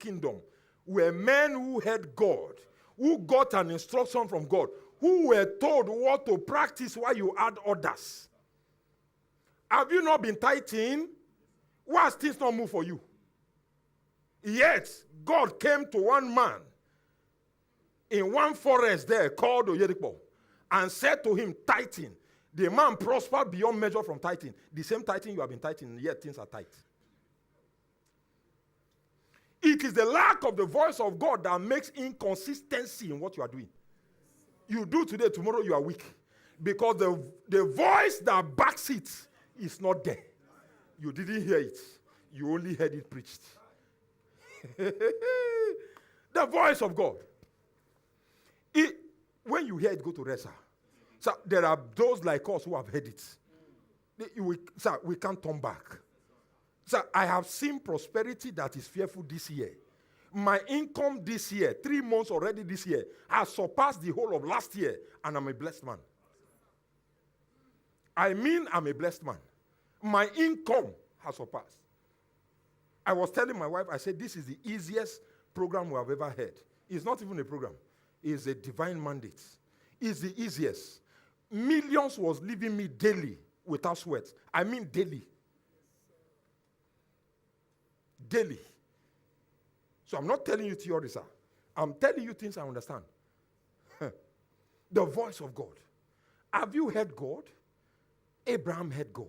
kingdom were men who had God, who got an instruction from God, who were told what to practice while you had others. Have you not been tithing? Why has things not moved for you? Yet, God came to one man in one forest there called Oyedepo and said to him, tithing. The man prospered beyond measure from tithing. The same tithing you have been tithing, yet things are tight. It is the lack of the voice of God that makes inconsistency in what you are doing. You do today, tomorrow you are weak. Because the voice that backs it is not there. You didn't hear it. You only heard it preached. The voice of God. When you hear it, go to rest. So there are those like us who have heard it. We can't turn back. So I have seen prosperity that is fearful this year. My income this year, 3 months already this year, has surpassed the whole of last year, and I'm a blessed man. I mean, I'm a blessed man. My income has surpassed. I was telling my wife, I said, this is the easiest program we have ever had. It's not even a program. It's a divine mandate. It's the easiest. Millions was leaving me daily without sweat. I mean daily. Daily. So I'm not telling you theory, sir. I'm telling you things I understand. The voice of God. Have you heard God? Abraham heard God.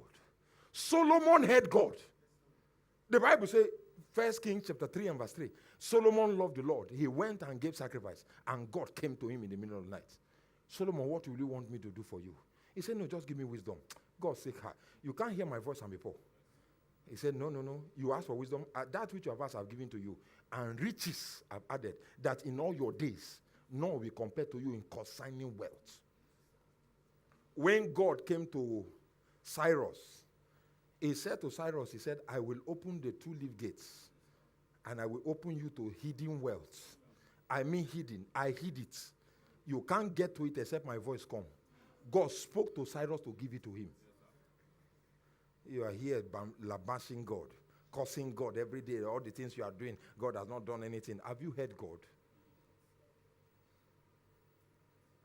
Solomon heard God. The Bible says, 1 Kings chapter 3 and verse 3, Solomon loved the Lord. He went and gave sacrifice, and God came to him in the middle of the night. Solomon, what will you want me to do for you? He said, no, just give me wisdom. God said, you can't hear my voice and be poor. He said, no. You ask for wisdom. That which you have asked, I've given to you. And riches I've added, that in all your days, none will be compared to you in consigning wealth. When God came to Cyrus, he said to Cyrus, he said, I will open the 2-leaf gates, and I will open you to hidden wealth. I mean hidden. I hid it. You can't get to it except my voice come. God spoke to Cyrus to give it to him. You are here bashing God, cursing God every day, all the things you are doing. God has not done anything. Have you heard God?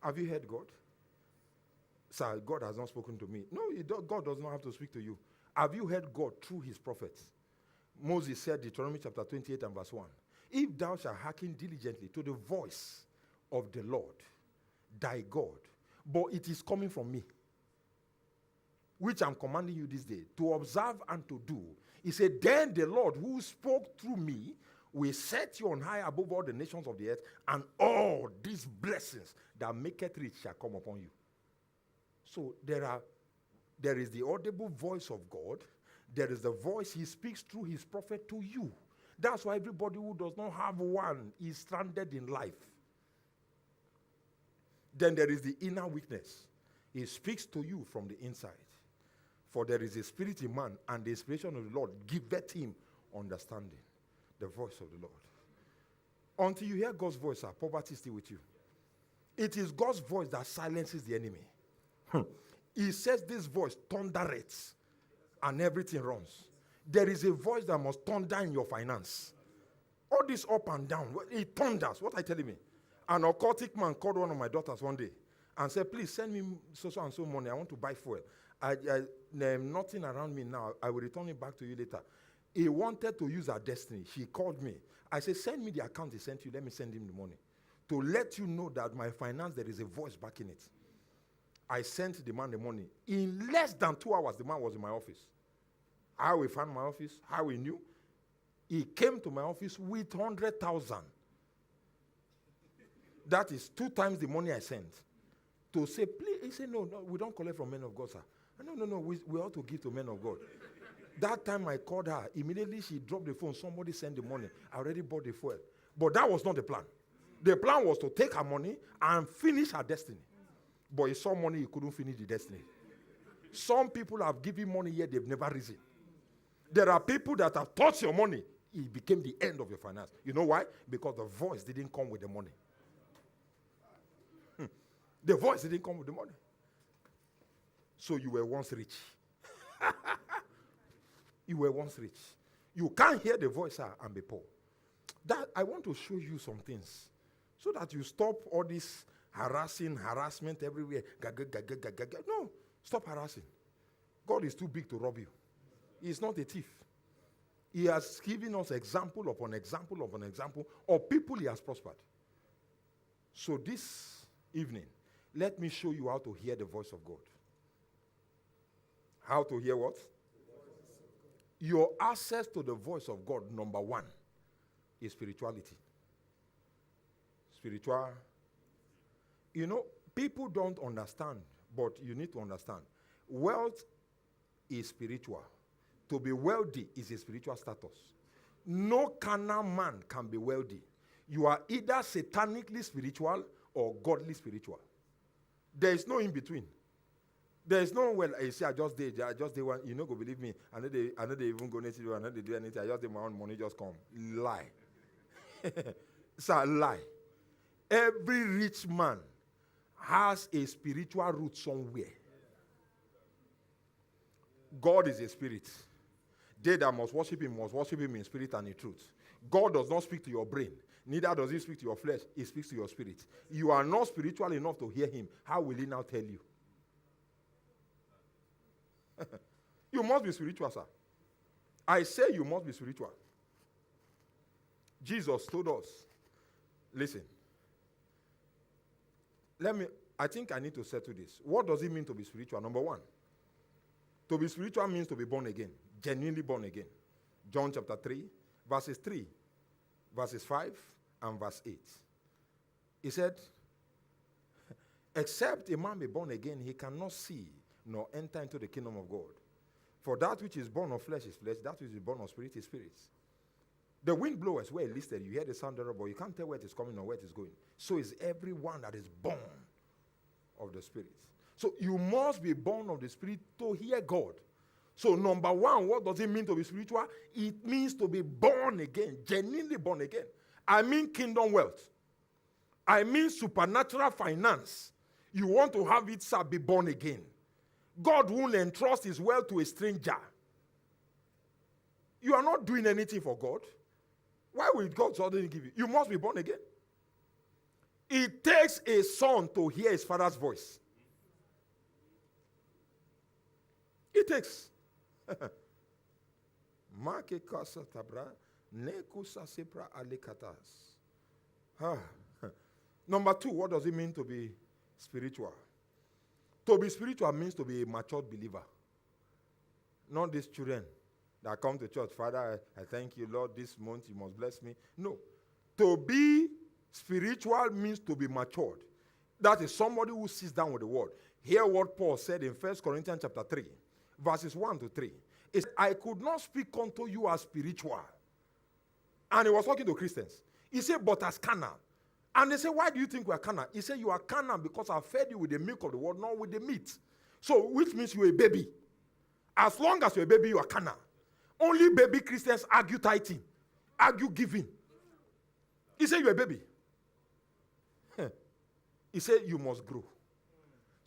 Have you heard God? Sir, God has not spoken to me. No, God does not have to speak to you. Have you heard God through his prophets? Moses said, Deuteronomy chapter 28 and verse 1, if thou shalt hearken diligently to the voice of the Lord, thy God, but it is coming from me, which I'm commanding you this day, to observe and to do. He said, then the Lord who spoke through me will set you on high above all the nations of the earth, and all these blessings that make it rich shall come upon you. So there is the audible voice of God. There is the voice he speaks through his prophet to you. That's why everybody who does not have one is stranded in life. Then there is the inner witness. He speaks to you from the inside. For there is a spirit in man, and the inspiration of the Lord giveth him understanding. The voice of the Lord. Until you hear God's voice, poverty is still with you. It is God's voice that silences the enemy. He says this voice thundereth, and everything runs. There is a voice that must thunder in your finance. All this up and down, it thunders. What are you telling me? An occultic man called one of my daughters one day and said, please send me so and so money. I want to buy fuel. There's nothing around me now. I will return it back to you later. He wanted to use her destiny. She called me. I said, send me the account he sent you. Let me send him the money. To let you know that my finance, there is a voice backing it. I sent the man the money. In less than 2 hours, the man was in my office. How he found my office, how he knew. He came to my office with 100,000. That is 2 times the money I sent. To say, please, he said, no, we don't collect from men of God, sir. No, we ought to give to men of God. That time I called her, immediately she dropped the phone. Somebody sent the money. I already bought the fuel. But that was not the plan. The plan was to take her money and finish her destiny. But he saw money, he couldn't finish the destiny. Some people have given money yet they've never risen. There are people that have touched your money. It became the end of your finance. You know why? Because the voice didn't come with the money. The voice didn't come with the money. So you were once rich. You were once rich. You can't hear the voice and be poor. That I want to show you some things so that you stop all this harassment everywhere. No, stop harassing. God is too big to rob you. He is not a thief. He has given us example upon example upon example of people he has prospered. So this evening, let me show you how to hear the voice of God. How to hear what? Your access to the voice of God, number one, is spirituality. Spiritual. You know, people don't understand, but you need to understand. Wealth is spiritual. To be wealthy is a spiritual status. No carnal man can be wealthy. You are either satanically spiritual or godly spiritual. There is no in between. There is no, well, I say, I just did one. You know, go believe me. I know they even go next to you. I know they do anything. I just did my own money, just come. Lie. It's a lie. Every rich man has a spiritual root somewhere. God is a spirit. They that must worship him in spirit and in truth. God does not speak to your brain. Neither does he speak to your flesh. He speaks to your spirit. You are not spiritual enough to hear him. How will he now tell you? You must be spiritual, sir. I say you must be spiritual. Jesus told us, listen, I think I need to settle this. What does it mean to be spiritual? Number one, to be spiritual means to be born again, genuinely born again. John chapter 3, verses 3, verses 5, and verse 8. He said, except a man be born again, he cannot see nor enter into the kingdom of God. For that which is born of flesh is flesh, that which is born of spirit is spirit. The wind blows where it listed, you hear the sound thereof, but you can't tell where it is coming or where it is going. So is everyone that is born of the spirit. So you must be born of the spirit to hear God. So number one, what does it mean to be spiritual? It means to be born again, genuinely born again. I mean kingdom wealth. I mean supernatural finance. You want to have it, sir, be born again. God won't entrust his wealth to a stranger. You are not doing anything for God. Why will God suddenly give you? You must be born again. It takes a son to hear his father's voice. It takes. Number two, what does it mean to be spiritual? To be spiritual means to be a matured believer. Not these children that come to church. Father, I thank you, Lord, this month you must bless me. No. To be spiritual means to be matured. That is somebody who sits down with the word. Hear what Paul said in 1 Corinthians chapter 3, verses 1 to 3. He said, I could not speak unto you as spiritual. And he was talking to Christians. He said, but as carnal. And they say, why do you think we are carnal? He said, you are carnal because I fed you with the milk of the word, not with the meat. So, which means you're a baby. As long as you're a baby, you are carnal. Only baby Christians argue tithing, argue giving. He said, you're a baby. He said, you must grow.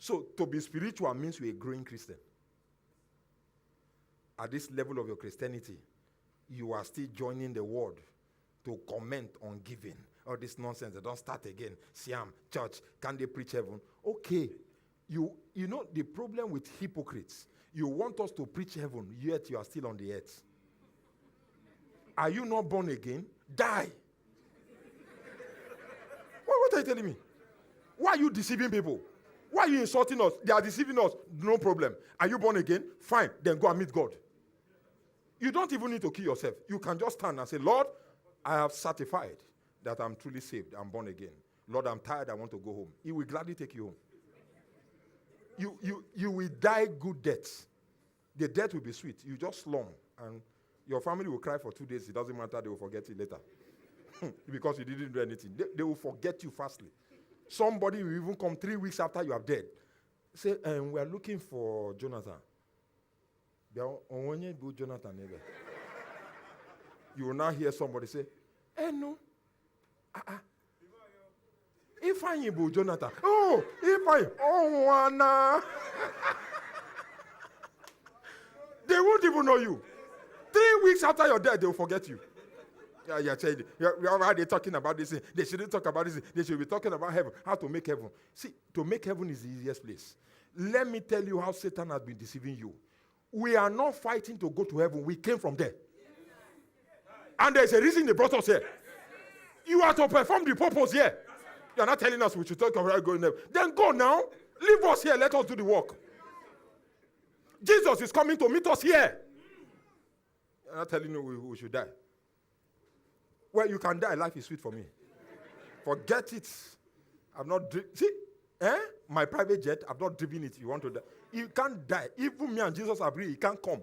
So, to be spiritual means you're a growing Christian. At this level of your Christianity, you are still joining the word to comment on giving. All this nonsense, they don't start again. Siam, church, can they preach heaven? Okay. You know the problem with hypocrites. You want us to preach heaven, yet you are still on the earth. Are you not born again? Die. What are you telling me? Why are you deceiving people? Why are you insulting us? They are deceiving us. No problem. Are you born again? Fine. Then go and meet God. You don't even need to kill yourself. You can just stand and say, Lord, I have certified that I'm truly saved. I'm born again. Lord, I'm tired. I want to go home. He will gladly take you home. You will die good death. The death will be sweet. You just slum, and your family will cry for 2 days. It doesn't matter. They will forget it later. Because you didn't do anything. They will forget you fastly. Somebody will even come 3 weeks after you are dead. Say, we are looking for Jonathan. Jonathan. You will now hear somebody say, no. If I am Jonathan. Oh, if I. Oh, Anna. They won't even know you. 3 weeks after you're dead, they will forget you. Yeah, why are they talking about this? They shouldn't talk about this. They should be talking about heaven. How to make heaven. See, to make heaven is the easiest place. Let me tell you how Satan has been deceiving you. We are not fighting to go to heaven. We came from there. And there's a reason they brought us here. You are to perform the purpose here. You are not telling us we should talk about going there. Then go now. Leave us here. Let us do the work. Jesus is coming to meet us here. I'm not telling you we should die. Well, you can die. Life is sweet for me. Forget it. I've not my private jet, I've not driven it. You want to die? You can't die. Even me and Jesus agree, he can't come.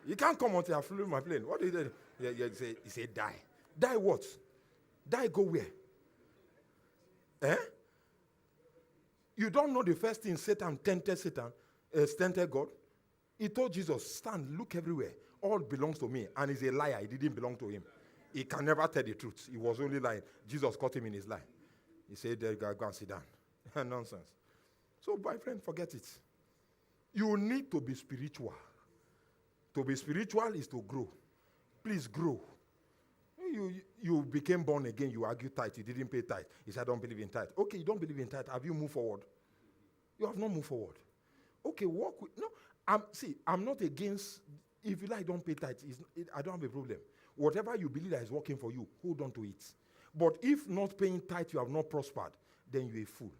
He can't come until I flew my plane. What did he say? He said, die. Die what? Die go where? You don't know the first thing Satan tempted God. He told Jesus, stand, look everywhere. All belongs to me. And he's a liar. It didn't belong to him. He can never tell the truth. He was only lying. Jesus caught him in his lie. He said, go and sit down. Nonsense. So, my friend, forget it. You need to be spiritual. To be spiritual is to grow. Please grow. You became born again. You argue tithe. You didn't pay tithe. He said, I don't believe in tithe. Okay, you don't believe in tithe. Have you moved forward? You have not moved forward. Okay, walk with... No, I'm not against... If you like, don't pay tithe. I don't have a problem. Whatever you believe that is working for you, hold on to it. But if not paying tithe, you have not prospered, then you're a fool.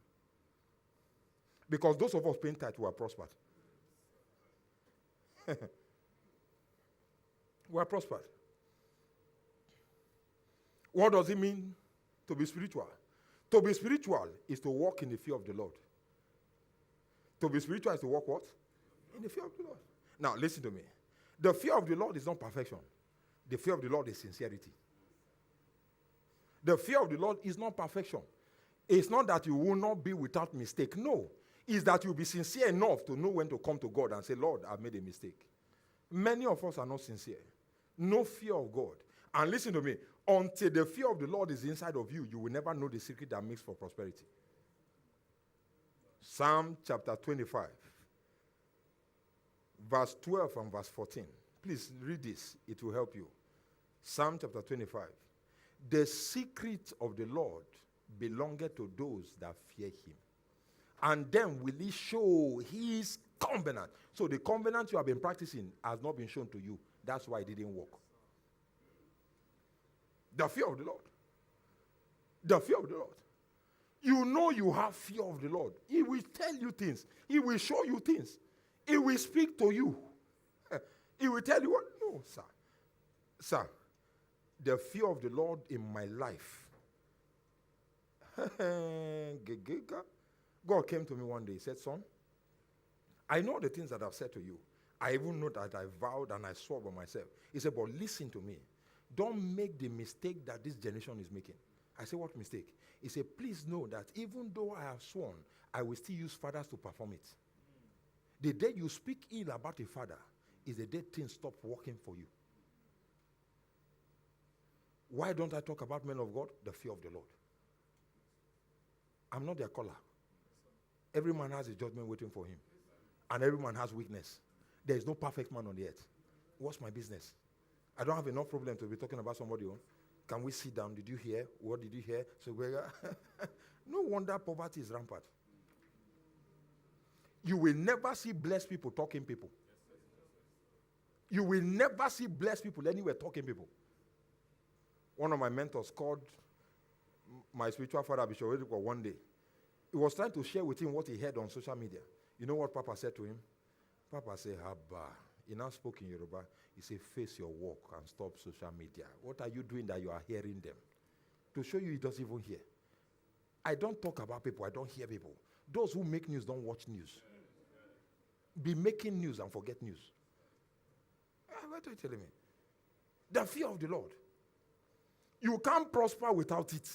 Because those of us paying tithe, we are prospered. We are prospered. What does it mean to be spiritual? To be spiritual is to walk in the fear of the Lord. To be spiritual is to walk what? In the fear of the Lord. Now, listen to me. The fear of the Lord is not perfection. The fear of the Lord is sincerity. The fear of the Lord is not perfection. It's not that you will not be without mistake. No. It's that you'll be sincere enough to know when to come to God and say, Lord, I've made a mistake. Many of us are not sincere. No fear of God. And listen to me. Until the fear of the Lord is inside of you, you will never know the secret that makes for prosperity. Psalm chapter 25. Verse 12 and verse 14. Please read this. It will help you. Psalm chapter 25. The secret of the Lord belongeth to those that fear him. And then will he show his covenant. So the covenant you have been practicing has not been shown to you. That's why it didn't work. The fear of the Lord. The fear of the Lord. You know you have fear of the Lord. He will tell you things. He will show you things. He will speak to you. He will tell you what? No, sir. Sir, the fear of the Lord in my life. God came to me one day. He said, son, I know the things that I've said to you. I even know that I vowed and I swore by myself. He said, but listen to me. Don't make the mistake that this generation is making. I said, what mistake? He said, please know that even though I have sworn, I will still use fathers to perform it. The day you speak ill about a father is the day things stop working for you. Why don't I talk about men of God? The fear of the Lord. I'm not their caller. Every man has a judgment waiting for him. And every man has weakness. There is no perfect man on the earth. What's my business? I don't have enough problem to be talking about somebody else. Can we sit down? Did you hear? What did you hear? So no wonder poverty is rampant. You will never see blessed people talking people. You will never see blessed people anywhere talking people. One of my mentors called my spiritual father, Bishop Oyedepo, one day. He was trying to share with him what he heard on social media. You know what Papa said to him? Papa said, Abba. He now spoke in Yoruba. He said, face your work and stop social media. What are you doing that you are hearing them? To show you he doesn't even hear. I don't talk about people. I don't hear people. Those who make news don't watch news. Be making news and forget news. What are you telling me? The fear of the Lord. You can't prosper without it.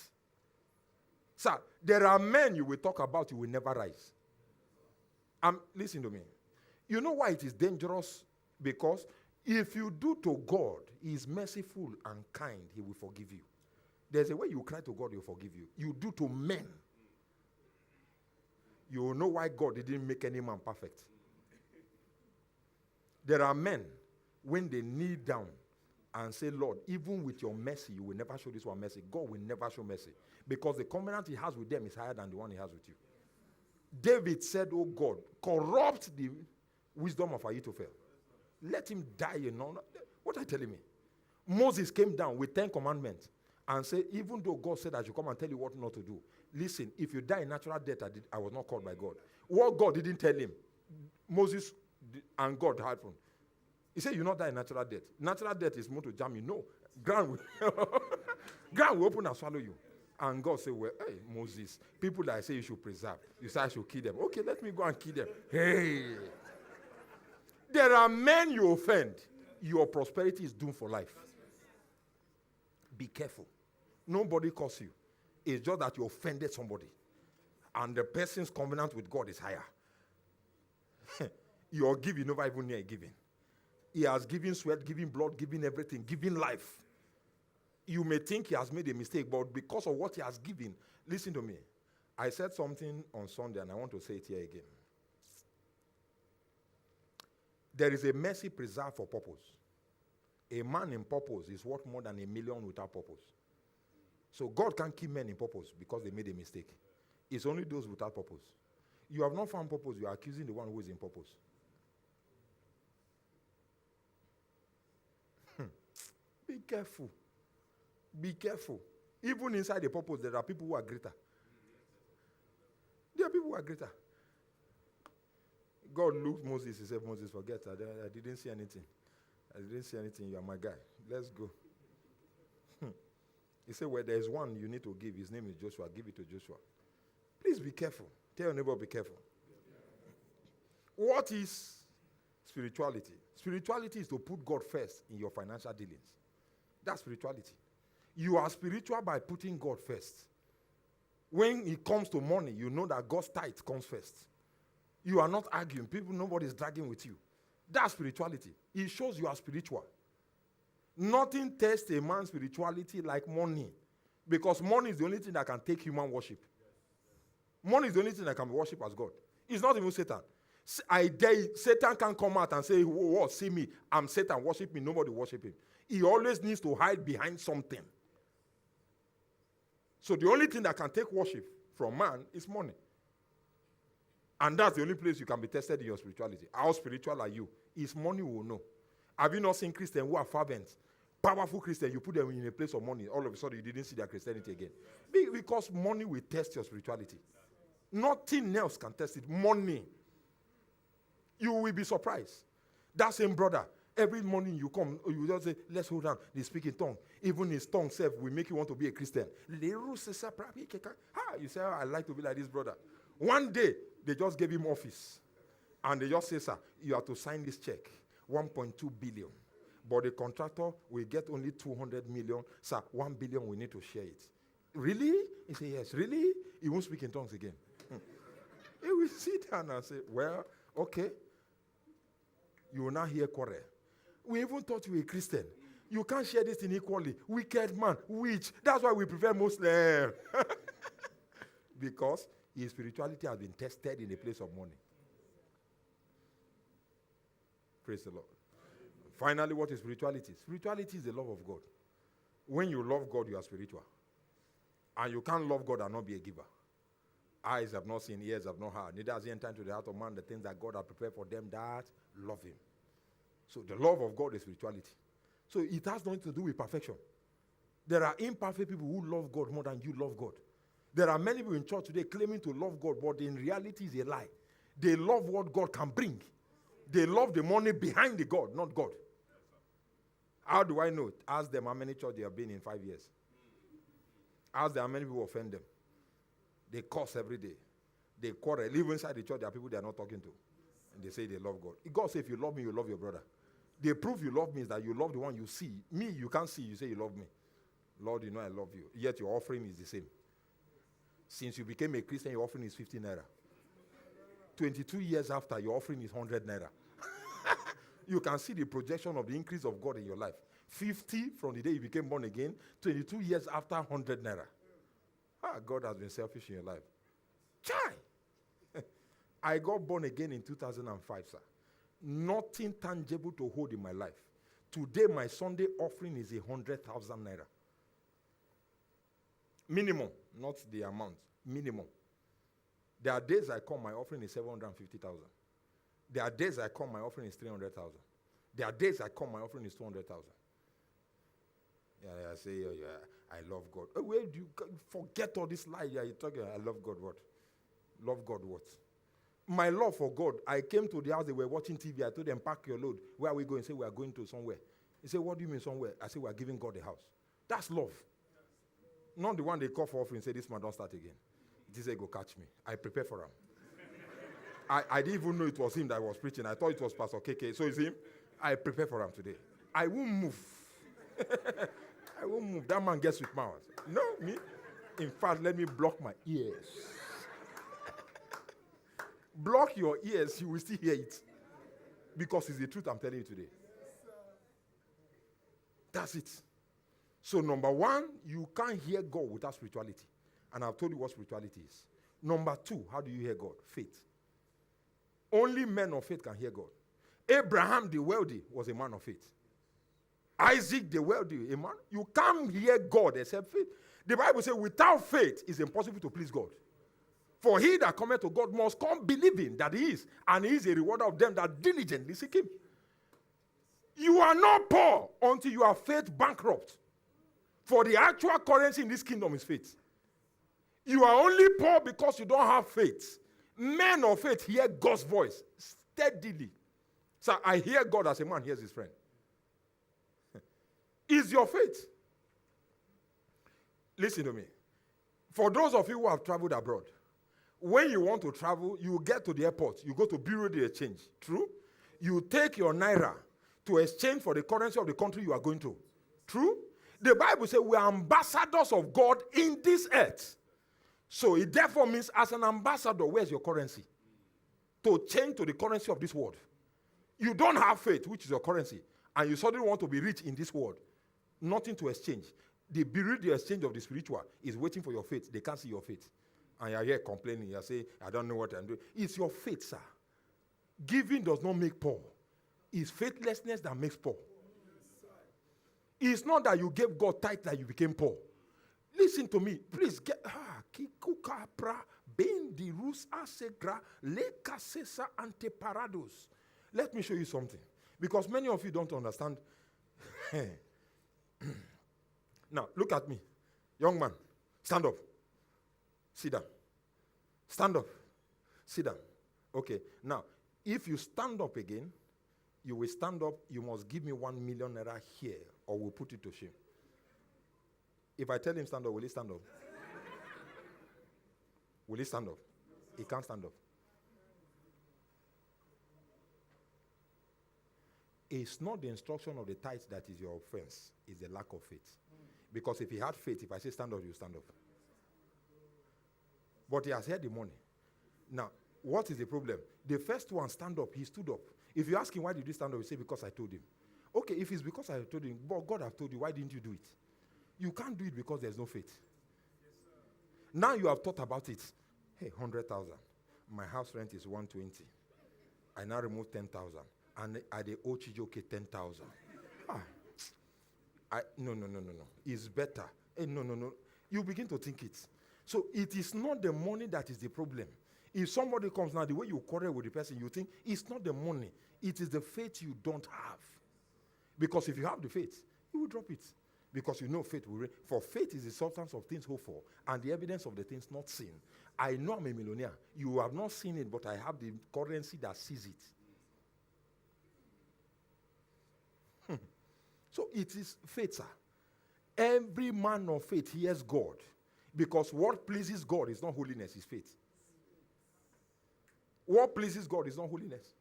Sir, there are men you will talk about, you will never rise. Listen to me. You know why it is dangerous? Because if you do to God, he is merciful and kind, he will forgive you. There's a way you cry to God, he'll forgive you. You do to men, you will know why God didn't make any man perfect. There are men, when they kneel down and say, Lord, even with your mercy, you will never show this one mercy. God will never show mercy. Because the covenant he has with them is higher than the one he has with you. David said, oh God, corrupt the wisdom of Ahithophel. Let him die, What are you telling me? Moses came down with 10 commandments and said, even though God said I should come and tell you what not to do, listen, if you die in natural death, I was not called by God. What God didn't tell him, Moses and God happened. He said, you not die in natural death. Natural death is more to jam you. No. Ground will open and swallow you. And God said, well, hey, Moses, people that I say you should preserve, you say I should kill them. Okay, let me go and kill them. Hey. There are men you offend. Your prosperity is doomed for life. Be careful. Nobody calls you. It's just that you offended somebody. And the person's covenant with God is higher. Your giving never even near giving. He has given sweat, given blood, given everything, given life. You may think he has made a mistake, but because of what he has given, listen to me. I said something on Sunday, and I want to say it here again. There is a mercy preserved for purpose. A man in purpose is worth more than 1 million without purpose. So God can't keep men in purpose because they made a mistake. It's only those without purpose. You have not found purpose, you are accusing the one who is in purpose. Be careful. Be careful. Even inside the purpose, there are people who are greater. There are people who are greater. God looked Moses, he said, Moses, forget, I didn't see anything. I didn't see anything, you are my guy. Let's go. He said, well, there's one you need to give. His name is Joshua. Give it to Joshua. Please be careful. Tell your neighbor, be careful. What is spirituality? Spirituality is to put God first in your financial dealings. That's spirituality. You are spiritual by putting God first. When it comes to money, you know that God's tithe comes first. You are not arguing. Nobody is dragging with you. That's spirituality. It shows you are spiritual. Nothing tests a man's spirituality like money. Because money is the only thing that can take human worship. Money is the only thing that can be worshipped as God. It's not even Satan. I dare you, Satan can't come out and say, whoa, see me, I'm Satan, worship me. Nobody worship him. He always needs to hide behind something. So the only thing that can take worship from man is money. And that's the only place you can be tested in your spirituality. How spiritual are you? Is money will know. Have you not seen Christians who are fervent, powerful Christians, you put them in a place of money, all of a sudden you didn't see their Christianity again. Because money will test your spirituality. Nothing else can test it. Money. You will be surprised. That same brother, every morning you come, you just say, let's hold on. They speak in tongue. Even his tongue self will make you want to be a Christian. You say, I like to be like this brother. One day, they just gave him office. And they just say, sir, you have to sign this check. 1.2 billion. But the contractor will get only 200 million. Sir, 1 billion, we need to share it. Really? He said, yes. Really? He won't speak in tongues again. He will sit down and say, well, okay. You will not hear quarrel. We even thought you were a Christian. You can't share this thing equally. Wicked man, witch. That's why we prefer Muslim. Because his spirituality has been tested in the place of money. Praise the Lord. Finally, what is spirituality? Spirituality is the love of God. When you love God, you are spiritual. And you can't love God and not be a giver. Eyes have not seen, ears have not heard. Neither has he entered into the heart of man the things that God has prepared for them that love him. So the love of God is spirituality. So it has nothing to do with perfection. There are imperfect people who love God more than you love God. There are many people in church today claiming to love God, but in reality it's a lie. They love what God can bring. They love the money behind the God, not God. How do I know it? Ask them how many churches they have been in 5 years. Ask them how many people offend them. They curse every day. They quarrel. Even inside the church, there are people they are not talking to. And they say they love God. God says, if you love me, you love your brother. The proof you love me is that you love the one you see. Me, you can't see. You say you love me. Lord, you know I love you. Yet your offering is the same. Since you became a Christian, your offering is 50 naira. 22 years after, your offering is 100 naira. You can see the projection of the increase of God in your life. 50 from the day you became born again, 22 years after, 100 naira. God has been selfish in your life. Chai! I got born again in 2005, sir. Nothing tangible to hold in my life. Today, my Sunday offering is 100,000 naira. Minimum, not the amount. Minimum. There are days I come, my offering is 750,000. There are days I come, my offering is 300,000. There are days I come, my offering is 200,000. Yeah, I say, I love God. Where do you forget all this lie? Yeah, you're talking, I love God what? Love God what? My love for God, I came to the house, they were watching TV. I told them, pack your load. Where are we going? Say, we are going to somewhere. He said, what do you mean somewhere? I said, we are giving God a house. That's love. Not the one they call for offering and say, this man don't start again. He said, go catch me. I prepare for him. I didn't even know it was him that was preaching. I thought it was Pastor KK. So it's him. I prepare for him today. I won't move. I won't move. That man gets with mouth. No, me. In fact, let me block my ears. Block your ears, you will still hear it. Because it's the truth I'm telling you today. That's it. So number one, you can't hear God without spirituality. And I've told you what spirituality is. Number two, how do you hear God? Faith. Only men of faith can hear God. Abraham the wealthy was a man of faith. Isaac the wealthy, a man. You can't hear God except faith. The Bible says without faith it's impossible to please God. For he that cometh to God must come believing that he is, and he is a rewarder of them that diligently seek him. You are not poor until you are faith bankrupt. For the actual currency in this kingdom is faith. You are only poor because you don't have faith. Men of faith hear God's voice steadily. So I hear God as a man hears his friend. Is your faith? Listen to me. For those of you who have traveled abroad, when you want to travel, you get to the airport. You go to Bureau de Exchange. True? You take your naira to exchange for the currency of the country you are going to. True? The Bible says we are ambassadors of God in this earth. So it therefore means as an ambassador, where's your currency? To change to the currency of this world. You don't have faith, which is your currency, and you suddenly want to be rich in this world. Nothing to exchange. The Bureau de Exchange of the spiritual is waiting for your faith. They can't see your faith. And you're here complaining. You're saying, I don't know what I'm doing. It's your faith, sir. Giving does not make poor. It's faithlessness that makes poor. It's not that you gave God tithe that you became poor. Listen to me. Please get... Let me show you something. Because many of you don't understand. Now, look at me. Young man, stand up. Sit down. Stand up. Sit down. Okay. Now, if you stand up again, you will stand up. You must give me 1 million naira here, or we'll put it to shame. If I tell him stand up, will he stand up? Will he stand up? He can't stand up. It's not the instruction of the tithe that is your offense. It's the lack of faith. Because if he had faith, if I say stand up, you stand up. But he has had the money. Now, what is the problem? The first one, stand up, he stood up. If you ask him, why did you stand up? He say, because I told him. Okay, if it's because I told him, but God have told you, why didn't you do it? You can't do it because there's no faith. Now you have thought about it. Hey, 100,000. My house rent is 120. I now remove 10,000. And I the owe Chijoke 10,000. No. It's better. No. You begin to think it. So it is not the money that is the problem. If somebody comes now, the way you quarrel with the person, you think it's not the money. It is the faith you don't have. Because if you have the faith, you will drop it. Because you know faith will reign. For faith is the substance of things hoped for, and the evidence of the things not seen. I know I'm a millionaire. You have not seen it, but I have the currency that sees it. So it is faith, sir. Every man of faith hears God. Because what pleases God is not holiness, it's faith. What pleases God is not holiness.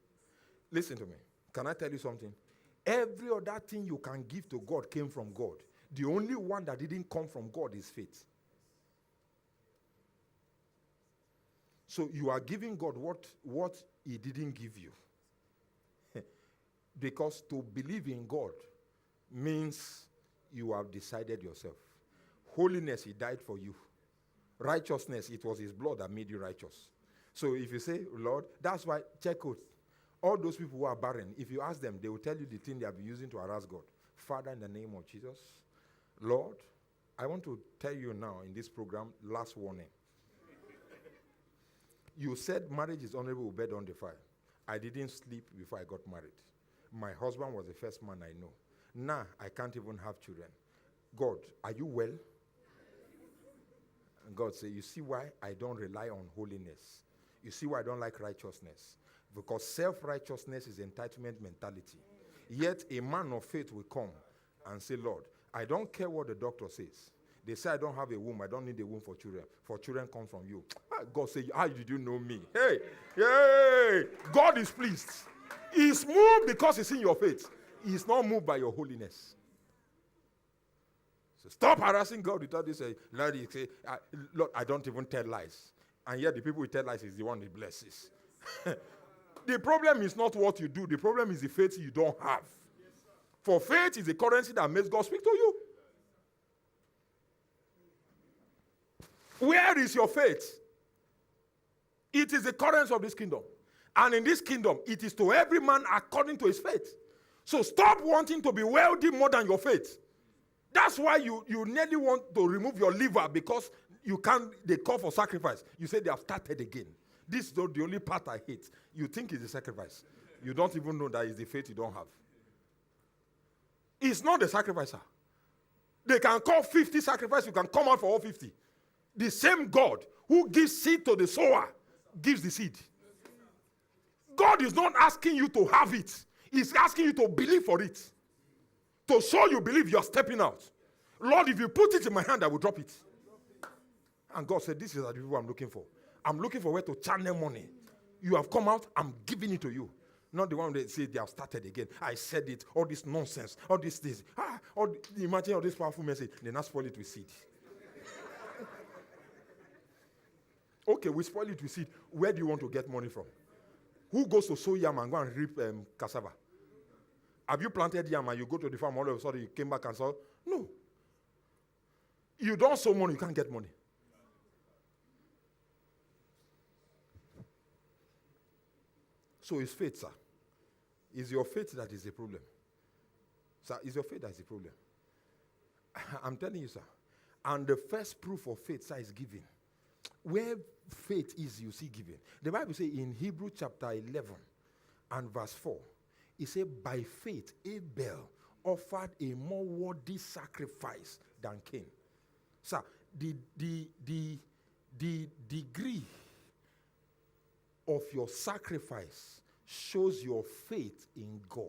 Listen to me. Can I tell you something? Every other thing you can give to God came from God. The only one that didn't come from God is faith. So you are giving God what he didn't give you. Because to believe in God means you have decided yourself. Holiness, he died for you. Righteousness, it was his blood that made you righteous. So if you say, Lord, that's why, check out. All those people who are barren, if you ask them, they will tell you the thing they have been using to harass God. Father, in the name of Jesus, Lord, I want to tell you now in this program, last warning. You said marriage is honorable, bed undefiled. I didn't sleep before I got married. My husband was the first man I know. Now, I can't even have children. God, are you well? And God said, you see why I don't rely on holiness. You see why I don't like righteousness. Because self-righteousness is entitlement mentality. Yet a man of faith will come and say, Lord, I don't care what the doctor says. They say I don't have a womb. I don't need a womb for children. For children come from you. God said, how did you know me? Hey, yay! God is pleased. He's moved because he's in your faith. He's not moved by your holiness. So stop harassing God without this. Lord, Lord, I don't even tell lies. And yet the people who tell lies is the one that blesses. The problem is not what you do. The problem is the faith you don't have. For faith is the currency that makes God speak to you. Where is your faith? It is the currency of this kingdom. And in this kingdom, it is to every man according to his faith. So stop wanting to be wealthy more than your faith. That's why you nearly want to remove your liver because you can't, they call for sacrifice. You say they have started again. This is the only part I hate. You think it's a sacrifice. You don't even know that it's the faith you don't have. It's not the sacrificer. They can call 50 sacrifice, you can come out for all 50. The same God who gives seed to the sower gives the seed. God is not asking you to have it. He's asking you to believe for it. To show you believe, you are stepping out. Lord, if you put it in my hand, I will drop it. And God said, this is the people I'm looking for. I'm looking for where to channel money. You have come out, I'm giving it to you. Not the one that say they have started again. I said it, all this nonsense, all this. Imagine all this powerful message. They not spoil it with seed. Okay, we spoil it with seed. Where do you want to get money from? Who goes to sow yam and go and reap cassava? Have you planted yam and you go to the farm all of a sudden you came back and saw? No. You don't sow money, you can't get money. So it's faith, sir. It's your faith that is the problem. Sir, it's your faith that is the problem. I'm telling you, sir. And the first proof of faith, sir, is giving. Where faith is, you see giving. The Bible says in Hebrews chapter 11 and verse 4, it says, by faith Abel offered a more worthy sacrifice than Cain. Sir, the degree of your sacrifice shows your faith in God.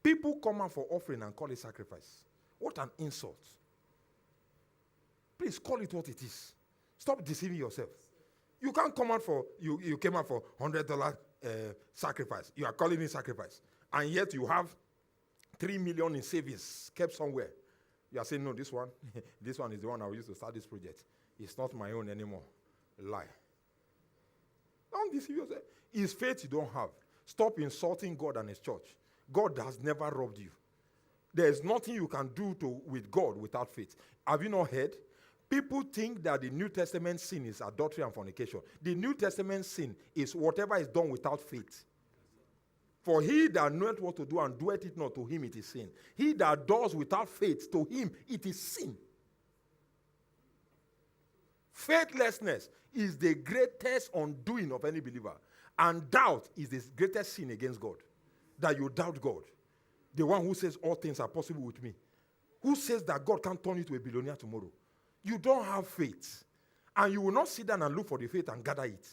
People come out for offering and call it sacrifice. What an insult. Please call it what it is. Stop deceiving yourself. You can't come out for, you came out for $100 sacrifice. You are calling it sacrifice. And yet you have 3 million in savings kept somewhere. You are saying, no, this one is the one I will use to start this project. It's not my own anymore. Lie. Don't deceive yourself. It's faith you don't have. Stop insulting God and his church. God has never robbed you. There is nothing you can do with God without faith. Have you not heard? People think that the New Testament sin is adultery and fornication. The New Testament sin is whatever is done without faith. For he that knoweth what to do and doeth it not, to him it is sin. He that does without faith, to him it is sin. Faithlessness is the greatest undoing of any believer. And doubt is the greatest sin against God. That you doubt God. The one who says all things are possible with me. Who says that God can turn you to a billionaire tomorrow? You don't have faith. And you will not sit down and look for the faith and gather it.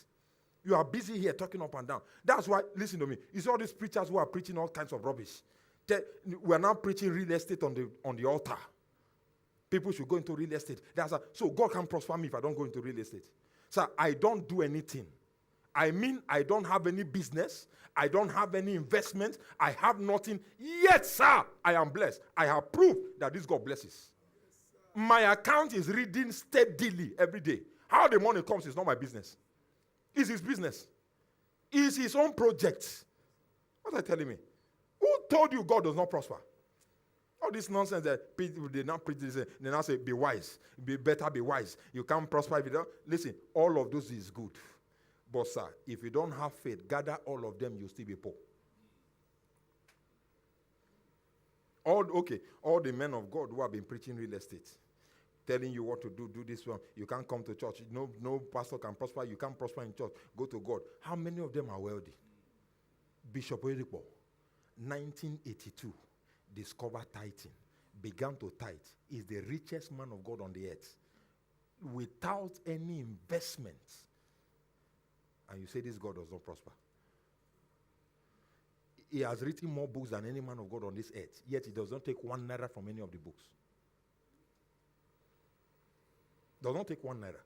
You are busy here talking up and down. That's why, listen to me, it's all these preachers who are preaching all kinds of rubbish. We are now preaching real estate on the altar. People should go into real estate. So God can prosper me if I don't go into real estate. Sir, I don't do anything. I mean, I don't have any business. I don't have any investment. I have nothing. Yet, sir, I am blessed. I have proof that this God blesses. My account is reading steadily every day. How the money comes is not my business. It's his business. It's his own project. What are you telling me? Who told you God does not prosper? All this nonsense that they now preach, they now say, be wise. Be better, be wise. You can't prosper if you don't. Listen, all of those is good. But sir, if you don't have faith, gather all of them, you'll still be poor. All the men of God who have been preaching real estate, telling you what to do this one. You can't come to church. No pastor can prosper. You can't prosper in church. Go to God. How many of them are wealthy? Bishop Oyedepo, 1982, discovered tithing, began to tithe, is the richest man of God on the earth, without any investment. And you say this God does not prosper. He has written more books than any man of God on this earth, yet he does not take 1 naira from any of the books. Does not take 1 naira.